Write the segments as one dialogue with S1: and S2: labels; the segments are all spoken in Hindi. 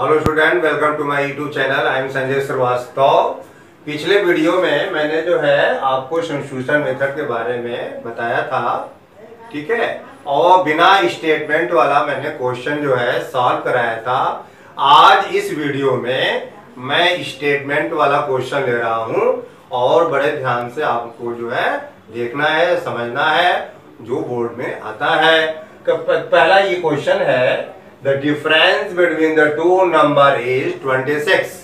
S1: Hello student, welcome to my YouTube channel. I am Sanjay Srivastava. पिछले वीडियो में मैंने जो है आपको सब्स्टिट्यूशन मेथड के बारे में बताया था, ठीक है, और बिना स्टेटमेंट वाला मैंने क्वेश्चन जो है सॉल्व कराया था। आज इस वीडियो में मैं स्टेटमेंट वाला क्वेश्चन ले रहा हूं और बड़े ध्यान से आपको जो है देखना है, समझना है, जो बोर्ड में आता है। पहला ये क्वेश्चन है, the difference between the two number is 26.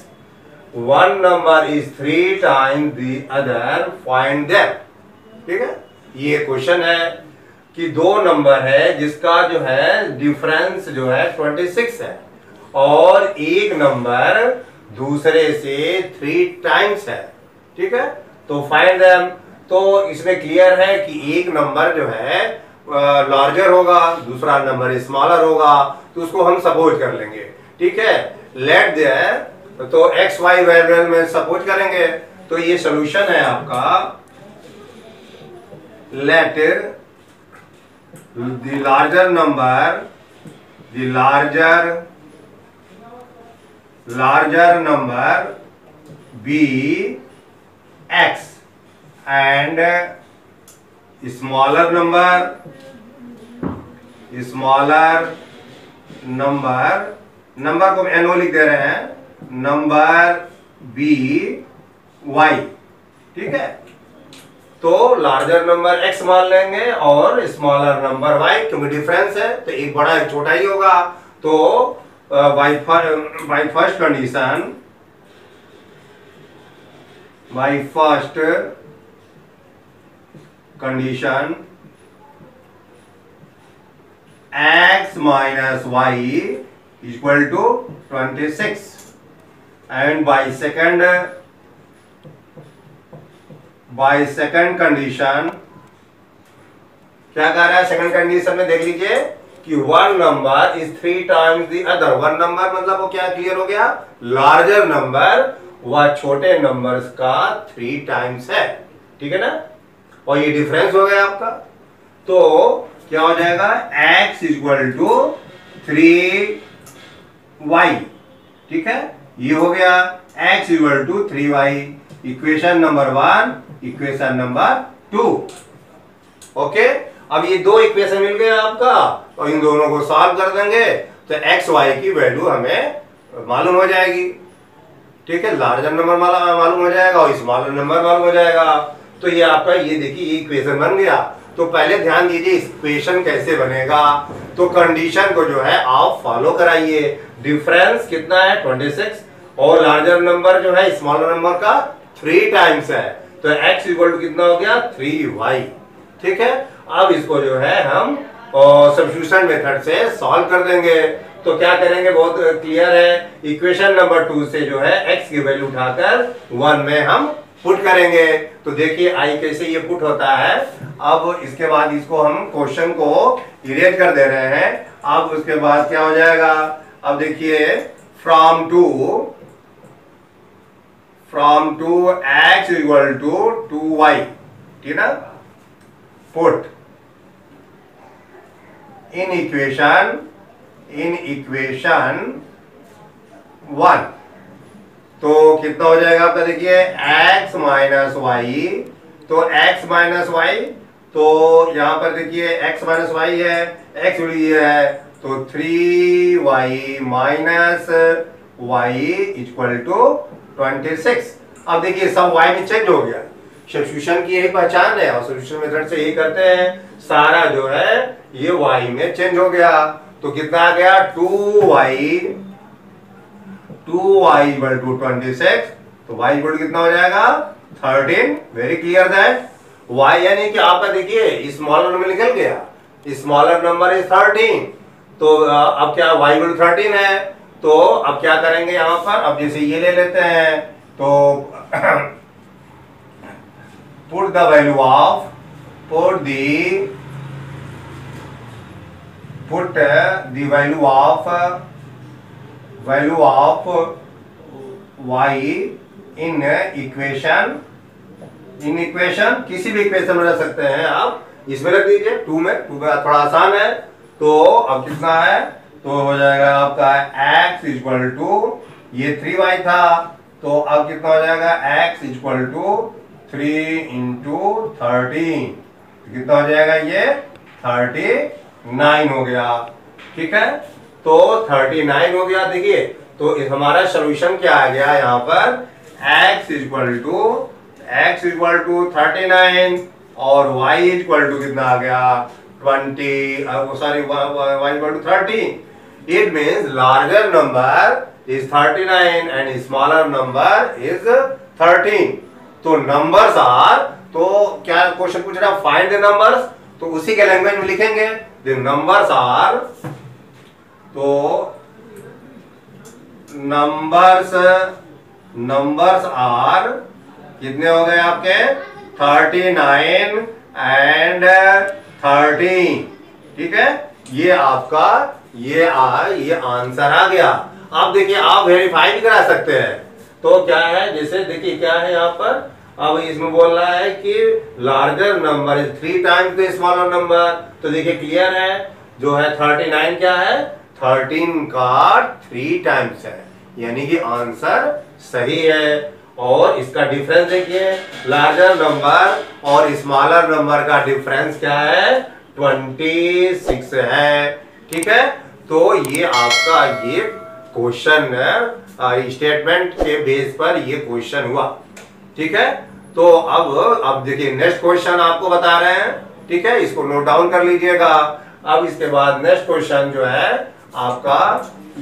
S1: One number is 3 times the other, find them. ठीक है, ये क्वेश्चन है कि दो नंबर है जिसका जो है डिफरेंस जो है 26 है और एक नंबर दूसरे से 3 टाइम्स है। ठीक है, तो फाइंड देम। तो इसमें क्लियर है कि एक नंबर जो है लार्जर होगा, दूसरा नंबर स्मॉलर होगा, तो उसको हम सपोज कर लेंगे। ठीक है, लेट देयर, तो एक्स वाई वेरिएबल में सपोज करेंगे। तो ये सॉल्यूशन है आपका, let the larger number be X and smaller number को एनओ लिख दे रहे हैं, नंबर बी वाई। ठीक है, तो लार्जर नंबर एक्स मान लेंगे और स्मॉलर नंबर वाई, क्योंकि डिफरेंस है तो एक बड़ा एक छोटा ही होगा। तो by first condition x minus y equal to 26 and by second condition क्या कह रहा है? सेकंड कंडीशन में देख लीजिए कि one number is 3 times the other. One number मतलब वो क्या क्लियर हो गया, लार्जर नंबर वह छोटे नंबर्स का 3 टाइम्स है। ठीक है ना, और ये डिफरेंस हो गया आपका। तो क्या हो जाएगा, x इक्वल टू 3y। ठीक है, ये हो गया x equal to 3y। Equation number 1, equation number 2। Okay, अब ये दो इक्वेशन मिल गए आपका और इन दोनों को सॉल्व कर देंगे तो x y की वैल्यू हमें मालूम हो जाएगी। ठीक है, लार्जर नंबर मालूम हो जाएगा और स्मॉलर नंबर मालूम हो जाएगा। तो ये आपका, ये देखिए, ये इक्वेशन बन गया। तो पहले ध्यान दीजिए इक्वेशन कैसे बनेगा। तो कंडीशन को जो है आप फॉलो कराइए। डिफरेंस कितना है, 26, और लार्जर नंबर जो है स्मॉलर नंबर का 3 टाइम्स है, तो x इक्वल टू कितना हो गया, 3y। ठीक है, अब इसको जो है हम सब्स्टिट्यूशन मेथड से सॉल्व कर देंगे। तो क्या करेंगे, बहुत क्लियर है। इक्वेशन नंबर 2 से जो है x की वैल्यू उठाकर 1 में हम पुट करेंगे। तो देखिए आई कैसे ये पुट होता है। अब इसके बाद इसको हम क्वेश्चन को इरेज कर दे रहे हैं। अब उसके बाद क्या हो जाएगा, अब देखिए, from two x equal to 2y। ठीक है, पुट इन इक्वेशन 1। तो कितना हो जाएगा आपका, देखिए, x माइनस वाई। तो x माइनस वाई, तो यहां पर देखिए x माइनस वाई है, x ये है, तो 3y minus Y equal to 26। अब देखिए सब y में चेंज हो गया। सब्स्टिट्यूशन की यही पहचान है और सब्स्टिट्यूशन मेथड से यही करते हैं, सारा जो है ये y में चेंज हो गया। तो कितना आ गया, 2y इक्वल टू 26। तो y इक्वल कितना हो जाएगा, 13। वेरी क्लियर दैट y यानी कि आपका देखिए स्मॉलर नंबर निकल गया, स्मॉलर नंबर इज 13। तो अब क्या y इक्वल टू 13 है। तो अब क्या करेंगे यहां पर, अब जैसे ये ले लेते हैं, तो put the value of value of y in equation किसी भी इक्वेशन में रख सकते हैं आप, इसमें रख दीजिए 2 में थोड़ा आसान है। तो अब कितना है, तो हो जाएगा आपका x इक्वल टू, ये 3y था, तो अब कितना हो जाएगा x इक्वल टू 3 इंटू 13, कितना हो जाएगा ये 39 हो गया। ठीक है, तो 39 हो गया। देखिए तो हमारा सोल्यूशन क्या आ गया यहाँ पर, x इक्वल टू 39 और y इक्वल टू कितना आ गया 20, sorry y equal to 30। It means larger number is 39 and smaller number is 13. तो numbers are, तो क्या क्वेश्चन पूछ रहा है फाइंड द नंबर्स, तो उसी के लैंग्वेज में लिखेंगे द नंबर्स आर, तो नंबर्स आर कितने हो गए आपके 39 एंड 13। ठीक है, ये आपका ये आंसर आ गया। अब देखिए आप वेरीफाई भी करा सकते हैं। तो क्या है, जैसे देखिए क्या है यहाँ पर, अब इसमें बोल रहा है कि larger number is 3 times the smaller number, तो देखिए क्लियर है, जो है 39 क्या है 13 का 3 टाइम्स है, यानी कि आंसर सही है। और इसका डिफरेंस देखिए, लार्जर नंबर और स्मॉलर नंबर का डिफरेंस क्या है 26 है। ठीक है, तो ये आपका ये क्वेश्चन स्टेटमेंट के बेस पर ये क्वेश्चन हुआ। ठीक है, तो अब देखिए नेक्स्ट क्वेश्चन आपको बता रहे हैं। ठीक है, इसको नोट डाउन कर लीजिएगा। अब इसके बाद नेक्स्ट क्वेश्चन जो है आपका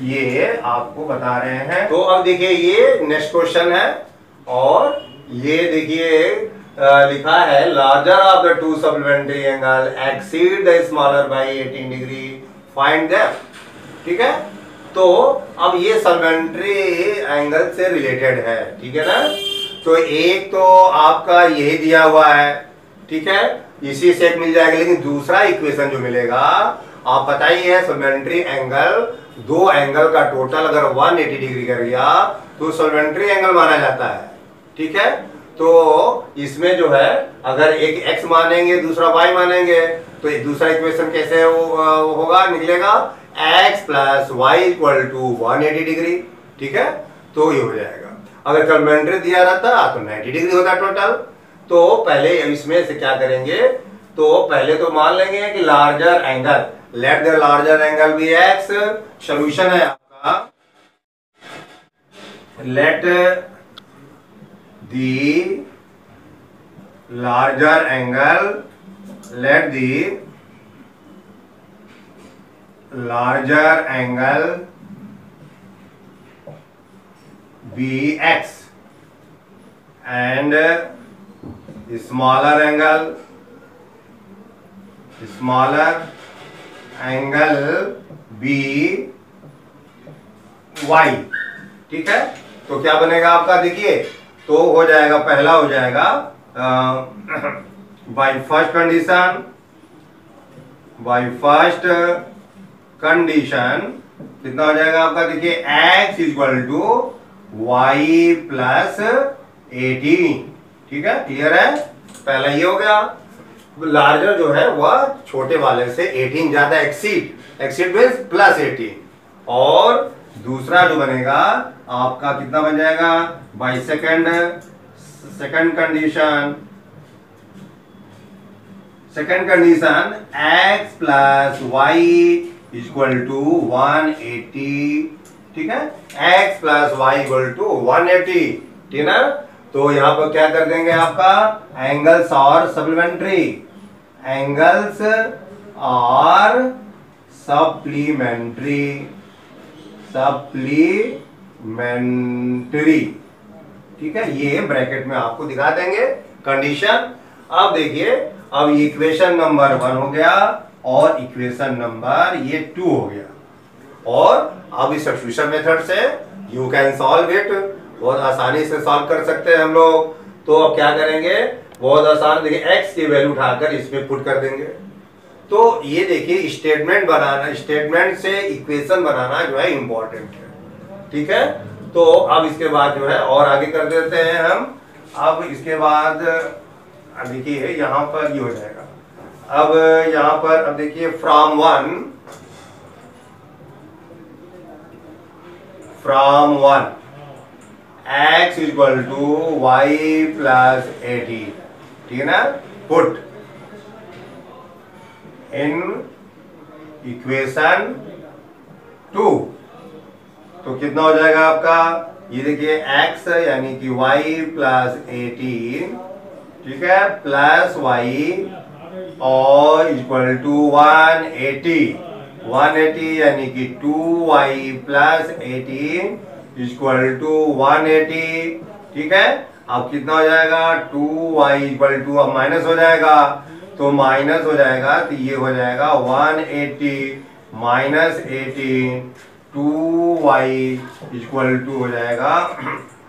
S1: ये आपको बता रहे हैं। तो अब देखिए ये नेक्स्ट क्वेश्चन है, और ये देखिए लिखा है larger of the two supplementary angle exceed the smaller by 18 degree, find them. ठीक है, तो अब ये सप्लीमेंट्री एंगल से रिलेटेड है। ठीक है ना, तो एक तो आपका यही दिया हुआ है। ठीक है, इसी से एक मिल जाएगा, लेकिन दूसरा इक्वेशन जो मिलेगा आप पता ही है सप्लीमेंट्री एंगल, दो एंगल का टोटल अगर 180 डिग्री कर लिया तो सप्लीमेंट्री एंगल माना जाता है। ठीक है, तो इसमें जो है अगर एक x मानेंगे दूसरा y मानेंगे, तो दूसरा इक्वेशन कैसे होगा निकलेगा x plus Y equal to 180 degree. ठीक है, तो ये हो जाएगा। अगर कॉम्प्लीमेंट्री दिया रहता तो 90 डिग्री होता टोटल। तो पहले इसमें से क्या करेंगे, तो पहले तो मान लेंगे कि larger angle, let the larger angle be x। Solution है आपका let the larger angle, let the larger angle be x and smaller angle be y। ठीक है, तो क्या बनेगा आपका, देखिए तो हो जाएगा, पहला हो जाएगा बाय फर्स्ट कंडीशन कितना हो जाएगा आपका, देखिए x equal to Y plus 18। ठीक है, क्लियर है, पहला ये हो गया। लार्जर जो है वह छोटे वाले से 18 ज्यादा एक्सीड मींस प्लस 18, और दूसरा जो बनेगा आपका कितना बन जाएगा by second condition x plus Y equal to 180। ठीक है, x plus Y equal to 180। ठीक है ना, तो यहाँ पर क्या कर देंगे आपका एंगल्स और सप्लीमेंट्री, एंगल्स और सप्लीमेंट्री। ठीक है, ये ब्रैकेट में आपको दिखा देंगे कंडीशन। अब देखिए, अब इक्वेशन नंबर 1 हो गया और इक्वेशन नंबर ये 2 हो गया, और अब इस सब्स्टिट्यूशन मेथड से यू कैन सॉल्व इट, बहुत आसानी से सॉल्व कर सकते हैं हम लोग। तो अब क्या करेंगे, बहुत आसान, देखिए x की वैल्यू उठाकर इसमें पुट कर देंगे। तो ये देखिए स्टेटमेंट से इक्वेशन बनाना जो है इंपॉर्टेंट है। ठीक है, तो अब इसके बाद जो है और आगे कर देते हैं हम। अब इसके बाद देखिए यहाँ पर ये हो जाएगा। अब यहाँ पर अब देखिए from 1 from 1 x equal to Y plus 80, ठीक है ना। पुट इन इक्वेशन 2, तो कितना हो जाएगा आपका, ये देखिए x यानी कि y प्लस 18, ठीक है, प्लस y और इक्वल टू 180, 180 यानी कि 2y प्लस 18 इक्वल टू 180, ठीक है। अब कितना हो जाएगा, 2y इक्वल टू, अब माइनस हो जाएगा, तो माइनस हो जाएगा, तो ये हो जाएगा 180 माइनस 18, 2y इक्वल टू हो जाएगा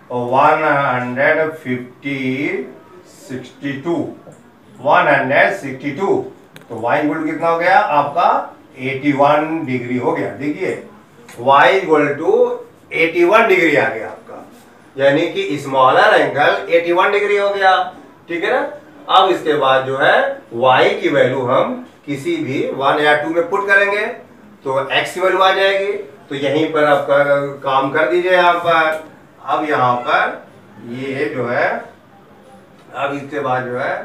S1: 162, तो y इक्वल टू कितना हो गया आपका 81 डिग्री हो गया। देखिए y इक्वल टू 81 डिग्री आ गया आपका, यानी कि स्मॉलर एंगल 81 डिग्री हो गया, ठीक है ना। अब इसके बाद जो है y की वैल्यू हम किसी भी 1 या 2 में पुट करेंगे तो x की वैल्यू आ जाएगी, तो यहीं पर आपका काम कर दीजिए यहाँ पर। अब यहाँ पर ये जो है, अब इसके बाद जो है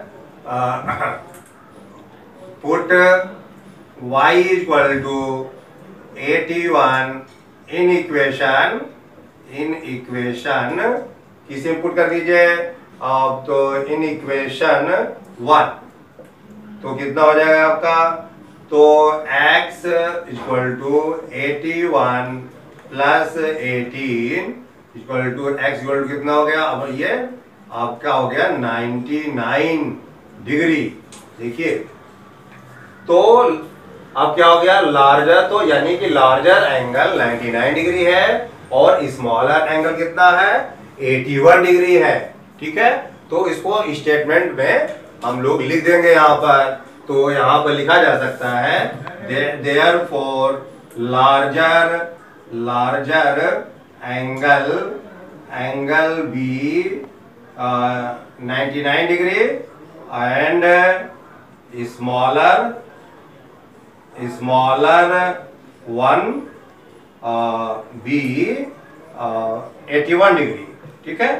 S1: put y equal to 81 in equation किसी में पुट कर दीजिए। अब तो इन इक्वेशन 1, तो कितना हो जाएगा आपका, तो x equal to 81 plus 18 equal to x equal to कितना हो गया, अब ये आपका हो गया 99 डिग्री। देखिए तो अब क्या हो गया, लार्जर, तो यानी कि लार्जर एंगल 99 डिग्री है और स्मॉलर एंगल कितना है 81 डिग्री है, ठीक है। तो इसको स्टेटमेंट में हम लोग लिख देंगे यहाँ पर, तो यहाँ पर लिखा जा सकता है therefore larger angle be 99 degree and smaller one be 81 degree, ठीक है।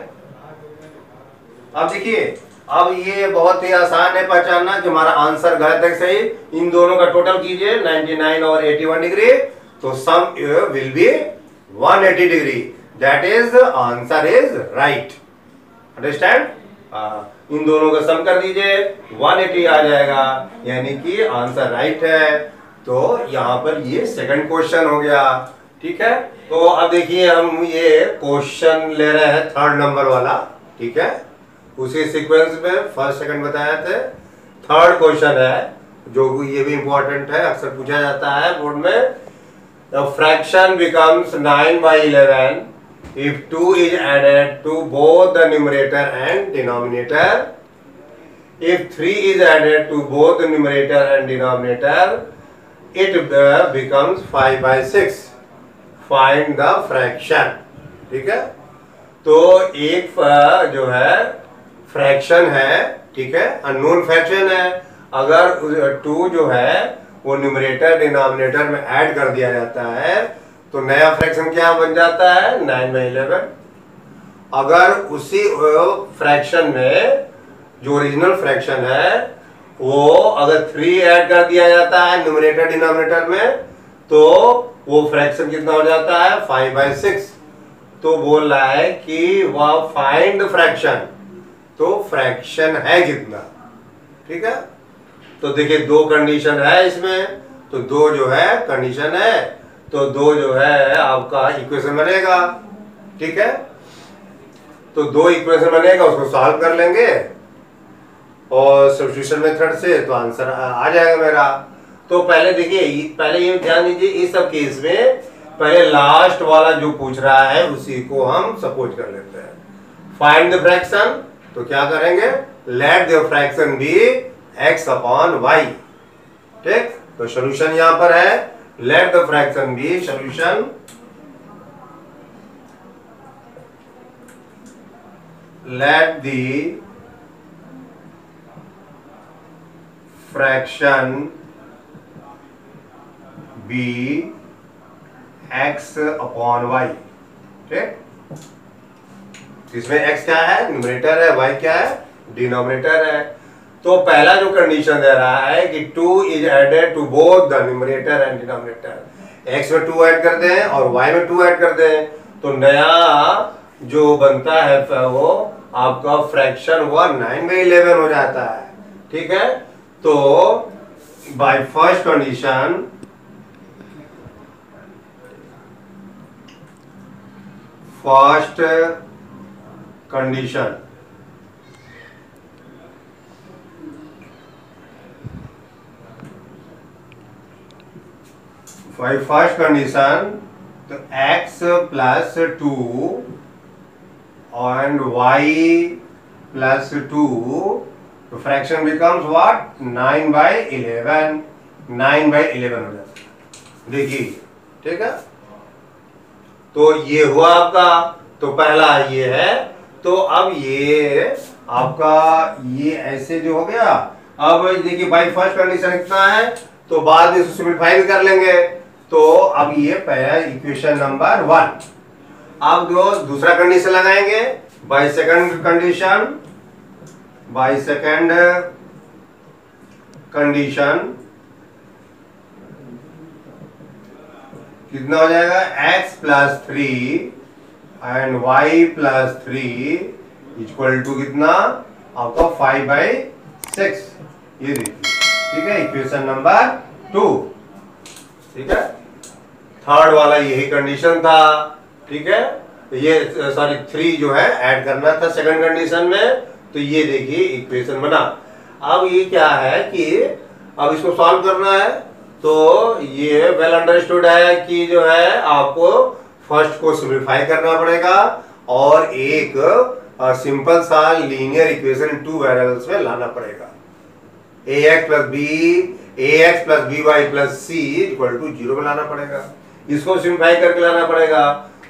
S1: अब देखिए, अब ये बहुत ही आसान है पहचानना कि हमारा आंसर गलत है सही। इन दोनों का टोटल कीजिए 99 और 81 डिग्री, तो सम विल बी 180 डिग्री, that is answer is right, understand. इन दोनों का सम कर दीजिए 180 आ जाएगा, यानी कि आंसर राइट है। तो यहाँ पर ये सेकंड क्वेश्चन हो गया, ठीक है। तो अब देखिए हम ये क्वेश्चन ले रहे हैं 3rd नंबर वाला, ठीक है। उसी सीक्वेंस में फर्स्ट सेकंड बताया थे, 3rd क्वेश्चन है जो ये भी इंपॉर्टेंट है, अक्सर पूछा जाता है बोर्ड में। The fraction becomes 9/11 if 2 is added to both the numerator and denominator. If 3 is added to both the numerator and denominator, it becomes 5/6. Find the fraction, ठीक है। तो एक जो है फ्रैक्शन है, ठीक है, अननोन फ्रैक्शन है। अगर 2 जो है वो न्यूमरेटर डिनोमिनेटर में ऐड कर दिया जाता है तो नया फ्रैक्शन क्या बन जाता है 9/11। अगर उसी फ्रैक्शन में जो ओरिजिनल फ्रैक्शन है वो अगर 3 ऐड कर दिया जाता है न्यूमरेटर डिनोमिनेटर में, तो वो फ्रैक्शन कितना हो जाता है 5/6। तो बोल रहा है कि वह फाइंड फ्रैक्शन, तो फ्रैक्शन है कितना, ठीक है। तो देखिए 2 कंडीशन है इसमें, तो 2 जो है कंडीशन है, तो 2 जो है आपका इक्वेशन बनेगा, ठीक है। तो 2 इक्वेशन बनेगा, उसको सॉल्व कर लेंगे और सब्स्टिट्यूशन मेथड से, तो आंसर आ जाएगा मेरा। तो पहले देखिए, पहले ये ध्यान दीजिए, इस सब केस में पहले लास्ट वाला जो पूछ रहा है उसी को हम सपोज कर लेते हैं। फाइंड द फ्रैक्शन, तो क्या करेंगे, late the fraction be x/y, ठीक। तो सॉल्यूशन यहां पर है, let the fraction be, solution let the fraction be x/y, ठीक, इसमें x क्या है, न्यूमरेटर है, y क्या है, डिनोमिनेटर है। तो पहला जो कंडीशन दे रहा है कि 2 is added to both the numerator and denominator, x में 2 ऐड करते हैं और y में 2 ऐड करते हैं, तो नया जो बनता है वो आपका फ्रैक्शन हुआ 9/11 हो जाता है। ठीक है, तो बाय फर्स्ट कंडीशन तो x plus 2 and y plus 2, तो फ्रैक्शन बिकम्स व्हाट, 9/11, 9/11 हो जाता है। देखिए, ठीक है, तो ये हुआ आपका, तो पहला ये है। तो अब ये आपका ये ऐसे जो हो गया। अब देखिए बाई फर्स्ट कंडीशन कितना है, तो बाद में सिंपलीफाई भी कर लेंगे। तो अब ये पहला इक्वेशन नंबर 1। अब जो दूसरा कंडीशन लगाएंगे बाय सेकंड कंडीशन कितना हो जाएगा, x plus 3 and y plus 3 equal to कितना आपका 5/6। ये देखिए, ठीक है, इक्वेशन नंबर 2। ठीक है, थर्ड वाला यही कंडीशन था। ठीक है, तो ये सॉरी 3 जो है ऐड करना था सेकंड कंडीशन में। तो ये देखिए इक्वेशन बना। अब ये क्या है कि अब इसको सॉल्व करना है। तो ये वेल अंडरस्टूड है कि जो है आपको फर्स्ट को सिंपलीफाई करना पड़ेगा और एक सिंपल सा लीनियर इक्वेशन 2 वेरिएबल्स में लाना पड़ेगा। ax plus by plus c equal to 0 में लाना पड़ेगा। इसको सिंपलीफाई करके लाना पड़ेगा।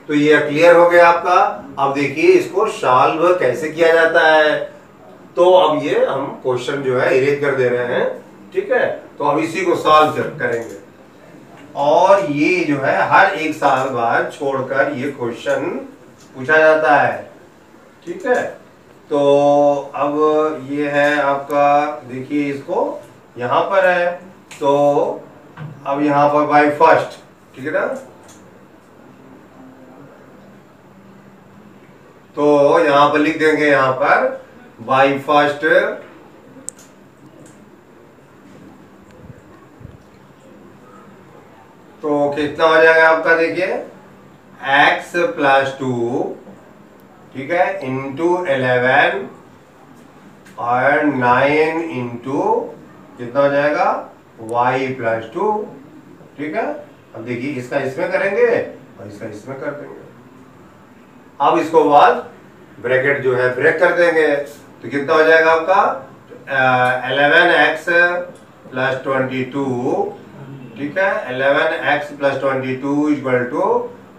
S1: तो ये क्लियर हो गया आपका। अब देखिए इसको सॉल्व कैसे किया जाता है। तो अब ये हम क्वेश्चन जो है इरेज कर दे रहे हैं। ठीक है, तो अब इसी को सॉल्व करेंगे और ये जो है हर एक साल बाद छोड़कर ये क्वेश्चन पूछा जाता है। ठीक है, तो अब ये है आपका, देखिए इसको यहां पर है। तो अब यहां पर बाय फर्स्ट, ठीक है ना, तो यहां पर लिख देंगे, यहां पर बाय फर्स्ट तो कितना हो जाएगा आपका, देखिए x प्लस 2, ठीक है, इंटू 11 और 9 इंटू कितना हो जाएगा y प्लस 2। ठीक है, अब देखिए इसका इसमें करेंगे और इसका इसमें कर देंगे। अब इसको बाद ब्रैकेट जो है ब्रेक कर देंगे। तो कितना हो जाएगा आपका 11x प्लस 22, ठीक है, 11x plus 22 equal to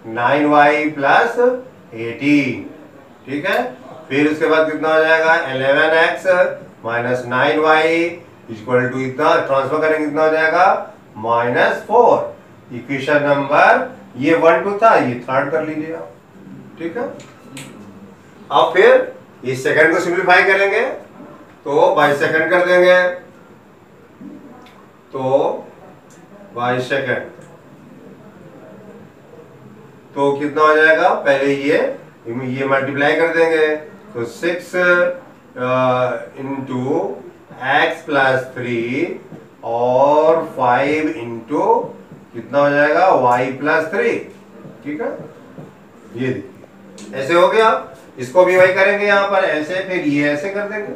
S1: 9y plus 18। ठीक है, फिर उसके बाद कितना हो जाएगा 11x minus 9y equal to इतना, ट्रांसफर करेंगे कितना हो जाएगा -4। इक्वेशन नंबर ये 1 2 था, ये थर्ड कर लीजिए आप। ठीक है, अब फिर इस सेकंड को सिंपलीफाई करेंगे तो बाई सेकंड कर देंगे। तो बाई सेकंड तो कितना हो जाएगा, पहले ये मल्टीप्लाई कर देंगे। तो 6 इंटू एक्स प्लस 3 और 5 इंटू कितना हो जाएगा y प्लस 3। ठीक है, ये देखिए ऐसे हो गया। इसको भी वही करेंगे यहाँ पर ऐसे, फिर ये ऐसे कर देंगे।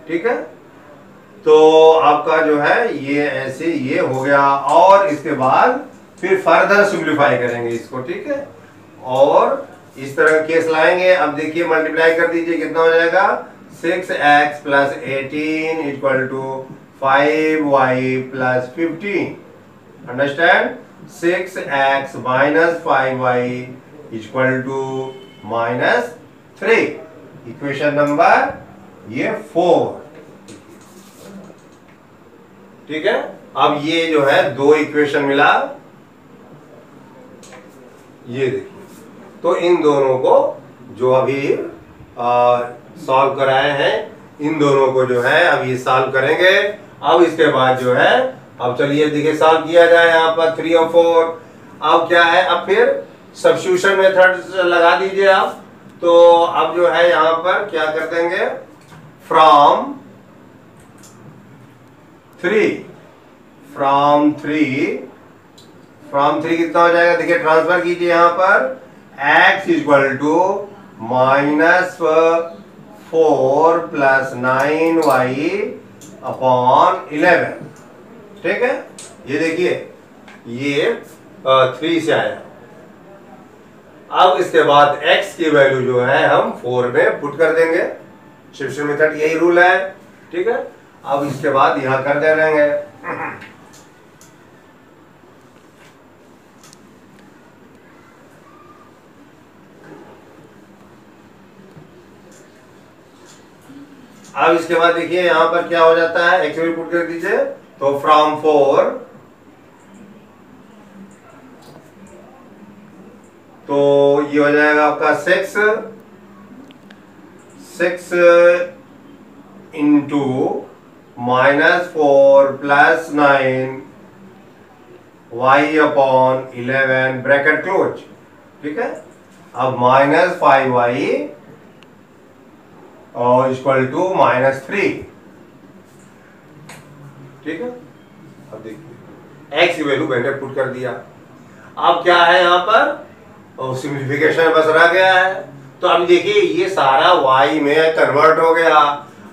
S1: ठीक है, तो आपका जो है ये ऐसे ये हो गया और इसके बाद फिर फर्दर सिंपलीफाई करेंगे इसको। ठीक है, और इस तरह केस लाएंगे। अब देखिए मल्टीप्लाई कर दीजिए, कितना हो जाएगा 6x plus 18 equal to 5y plus 15। Understand, 6x minus 5y equal to -3। Equation number ये 4। ठीक है, अब ये जो है 2 इक्वेशन मिला, ये देखिए तो इन दोनों को जो अभी सॉल्व कराए हैं, इन दोनों को जो है अभी सॉल्व करेंगे। अब इसके बाद जो है, अब चलिए देखिए सॉल्व किया जाए। यहाँ पर 3 और 4 अब क्या है, अब फिर सब्स्टिट्यूशन मेथड लगा दीजिए आप। तो अब जो है यहाँ पर क्या कर देंगे, फ्रॉम 3 कितना हो जाएगा, देखिए ट्रांसफर कीजिए यहाँ पर, x equal to -4 + 9y upon 11। ठीक है, ये देखिए ये 3 से आया। अब इसके बाद x की वैल्यू जो है हम 4 में पुट कर देंगे। सब्स्टिट्यूशन मेथड यही रूल है। ठीक है, अब इसके बाद यहां कर दे रहेंगे। अब इसके बाद देखिए यहां पर क्या हो जाता है, x भी पुट कर दीजिए। तो फ्रॉम 4, तो ये हो जाएगा आपका 6 into -4 + 9y upon 11 bracket close. ठीक है, अब -5y और इक्वल टू -3। ठीक है, अब देखिए x की वैल्यू मैंने पुट कर दिया। अब क्या है यहाँ पर, और सिंप्लीफिकेशन बस रह गया है। तो अब देखिए ये सारा y में कन्वर्ट हो गया।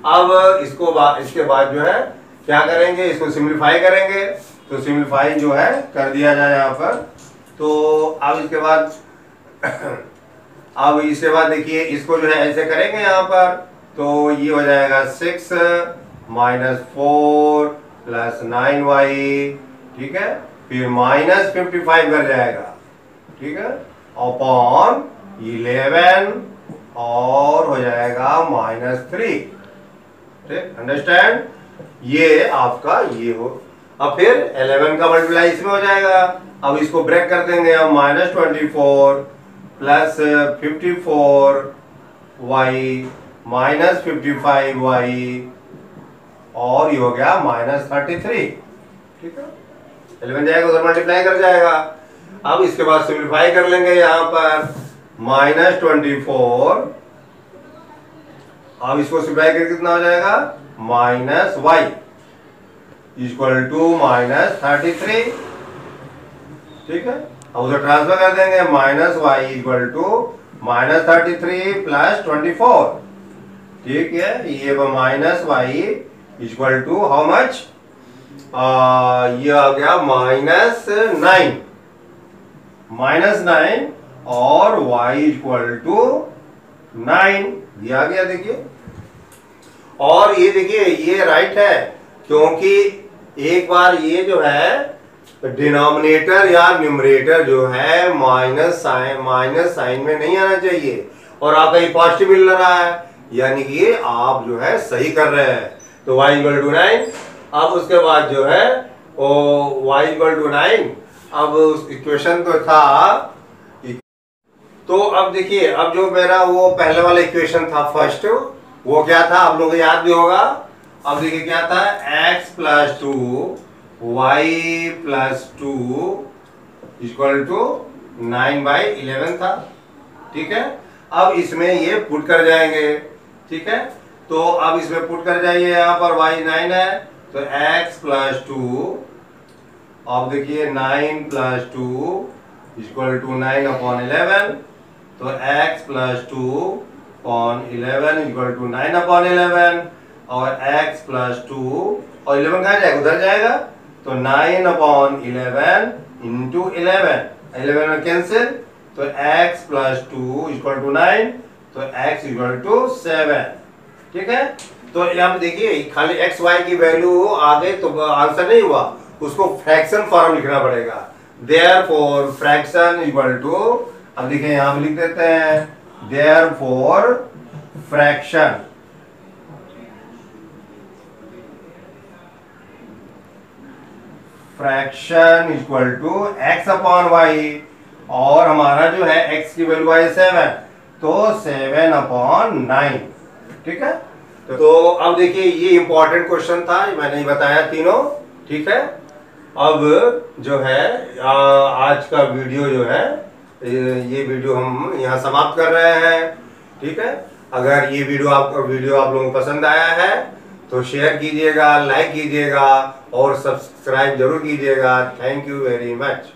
S1: अब इसके बाद जो है क्या करेंगे, इसको सिंप्लीफाई करेंगे। तो सिंप्लीफाई जो है कर दिया जाए यहाँ पर। तो अब इसके बाद देखिए इसको जो है ऐसे करेंगे यहाँ पर। तो ये हो जाएगा 6 -4 + 9y। ठीक है, फिर -55 कर जाएगा। ठीक है, अपॉन 11 और हो जाएगा -3। ठीक, अंडरस्टैंड, ये आपका ये हो। अब फिर 11 का मल्टीप्लाई इसमें हो जाएगा। अब इसको ब्रेक कर देंगे हम, -24 + 54y -55y और ये हो गया -33। ठीक है, 11 जाएगा उधर मल्टीप्लाई कर जाएगा। अब इसके बाद सिंप्लीफाई कर लेंगे यहाँ पर, -24, अब इसको सिंप्लीफाई करके कितना हो जाएगा, -y इक्वल टू -33। ठीक है, अब उधर ट्रांसफर कर देंगे, -y इक्वल टू -33 + 24। ठीक है, ये -y equal to how much, ये आ गया -9 और y इक्वल टू 9 ये आ गया। देखिए, और ये देखिए ये राइट है, क्योंकि एक बार ये जो है डिनोमिनेटर या न्यूमरेटर जो है माइनस साइन में नहीं आना चाहिए, और आपका ये पॉजिटिव मिल रहा है, यानी कि आप जो है सही कर रहे हैं। तो y इक्वल टू 9। अब उसके बाद जो है y इक्वल टू 9, अब इक्वेशन तो था। तो अब देखिए, अब जो मेरा वो पहले वाला इक्वेशन था फर्स्ट, वो क्या था आप लोगों को याद भी होगा। अब देखिए क्या था, x + 2 y + 2 इक्वल टू 9/11 था। ठीक है, अब इसमें ये पुट कर जाएंगे। ठीक है, तो अब इसमें पुट कर जाइए, यहाँ पर y 9 है, तो x + 2, अब देखिए 9 + 2 इक्वल टू 9/11। तो x + 2 अपॉन 11 इक्वल टू 9/11, और x + 2 और 11 कहाँ जाएगा, उधर जाएगा। तो 9/11 इंटू 11 में कैंसिल, तो x + 2 इक्वल टू 9, तो x इक्वल टू 7। ठीक है, तो यहाँ पे देखिए खाली x y की वैल्यू आ गई तो आंसर नहीं हुआ, उसको फ्रैक्शन फॉर्म लिखना पड़ेगा। देयरफॉर फ्रैक्शन इक्वल टू, अब देखिए यहाँ पे लिख देते हैं, therefore fraction equal to x/y और हमारा जो है x की वैल्यू आई 7, तो 7/9। ठीक है, तो अब देखिए ये इंपॉर्टेंट क्वेश्चन था, मैंने बताया तीनों। ठीक है, अब जो है आज का वीडियो जो है ये वीडियो हम यहाँ समाप्त कर रहे हैं। ठीक है, अगर ये वीडियो आप लोगों को पसंद आया है तो शेयर कीजिएगा, लाइक कीजिएगा और सब्सक्राइब जरूर कीजिएगा। Thank you very much.